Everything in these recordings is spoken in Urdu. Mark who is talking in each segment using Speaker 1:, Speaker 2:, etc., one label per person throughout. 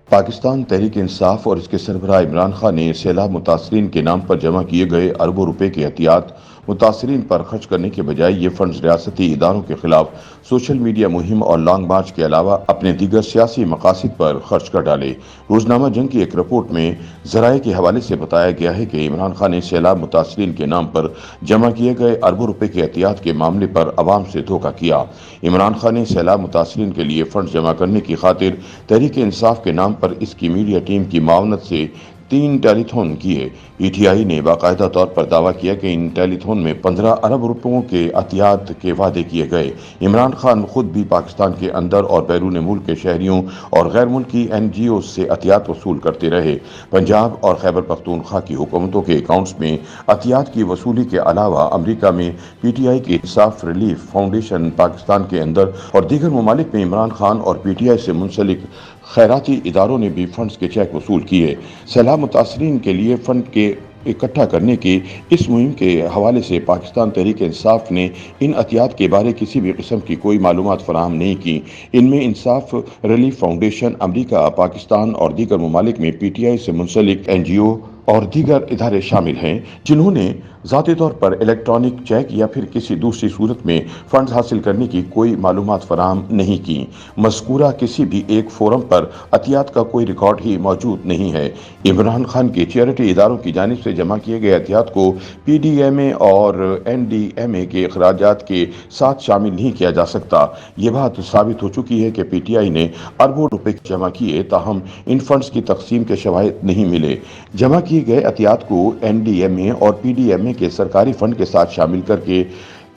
Speaker 1: پاکستان تحریک انصاف اور اس کے سربراہ عمران خان نے سیلاب متاثرین کے نام پر جمع کیے گئے اربوں روپے کے احتیاط متاثرین پر خرچ کرنے کے بجائے یہ فنڈز ریاستی اداروں کے خلاف سوشل میڈیا مہم اور لانگ مارچ کے علاوہ اپنے دیگر سیاسی مقاصد پر خرچ کر ڈالے۔ روزنامہ جنگ کی ایک رپورٹ میں ذرائع کے حوالے سے بتایا گیا ہے کہ عمران خان نے سیلاب متاثرین کے نام پر جمع کیے گئے اربوں روپے کے احتیاط کے معاملے پر عوام سے دھوکہ کیا۔ عمران خان نے سیلاب متاثرین کے لیے فنڈز جمع کرنے کی خاطر تحریک انصاف کے نام پر اس کی میڈیا ٹیم کی معاونت سے 3 ٹیلی تھون کیے۔ پی ٹی آئی نے باقاعدہ طور پر دعویٰ کیا کہ ان ٹیلی تھون میں 15 ارب روپوں کے احتیاط کے وعدے کیے گئے۔ عمران خان خود بھی پاکستان کے اندر اور بیرون ملک کے شہریوں اور غیر ملکی NGOs سے احتیاط وصول کرتے رہے۔ پنجاب اور خیبر پختونخوا کی حکومتوں کے اکاؤنٹس میں احتیاط کی وصولی کے علاوہ امریکہ میں پی ٹی آئی کی انصاف ریلیف فاؤنڈیشن، پاکستان کے اندر اور دیگر ممالک میں عمران خان اور پی ٹی آئی سے منسلک خیراتی اداروں نے بھی فنڈز کے چیک وصول کیے۔ سیلاب متاثرین کے لیے فنڈ کے اکٹھا کرنے کی اس مہم کے حوالے سے پاکستان تحریک انصاف نے ان احتیاط کے بارے کسی بھی قسم کی کوئی معلومات فراہم نہیں کی۔ ان میں انصاف ریلیف فاؤنڈیشن، امریکہ، پاکستان اور دیگر ممالک میں پی ٹی آئی سے منسلک NGO اور دیگر ادارے شامل ہیں جنہوں نے ذاتی طور پر الیکٹرانک چیک یا پھر کسی دوسری صورت میں فنڈز حاصل کرنے کی کوئی معلومات فراہم نہیں کی۔ مذکورہ کسی بھی ایک فورم پر احتیاط کا کوئی ریکارڈ ہی موجود نہیں ہے۔ عمران خان کے چیریٹی اداروں کی جانب سے جمع کیے گئے احتیاط کو PDMA اور NDMA کے اخراجات کے ساتھ شامل نہیں کیا جا سکتا۔ یہ بات ثابت ہو چکی ہے کہ پی ٹی آئی نے اربوں روپے جمع کیے، تاہم ان فنڈز کی تقسیم کے شواہد نہیں ملے۔ جمع کیے گئے احتیاط کو NDMA اور PDMA کے سرکاری فنڈ کے ساتھ شامل کر کے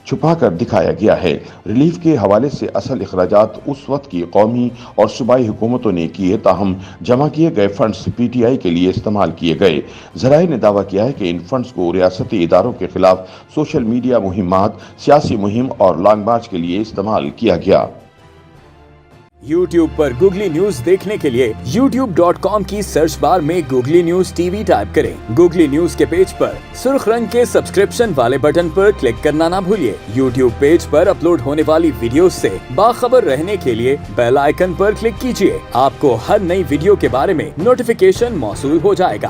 Speaker 1: چھپا کر دکھایا گیا ہے۔ ریلیف کے حوالے سے اصل اخراجات اس وقت کی قومی اور صوبائی حکومتوں نے کیے، تاہم جمع کیے گئے فنڈز پی ٹی آئی کے لیے استعمال کیے گئے۔ ذرائع نے دعویٰ کیا ہے کہ ان فنڈز کو ریاستی اداروں کے خلاف سوشل میڈیا مہمات، سیاسی مہم اور لانگ مارچ کے لیے استعمال کیا گیا۔
Speaker 2: YouTube پر گوگلی نیوز دیکھنے کے لیے youtube.com کی سرچ بار میں گوگلی نیوز TV ٹائپ کریں۔ گوگلی نیوز کے پیج پر سرخ رنگ کے سبسکرپشن والے بٹن پر کلک کرنا نہ بھولیے۔ YouTube پیج پر اپلوڈ ہونے والی ویڈیوز سے باخبر رہنے کے لیے بیل آئیکن پر کلک کیجیے۔ آپ کو ہر نئی ویڈیو کے بارے میں نوٹیفیکیشن موصول ہو جائے گا۔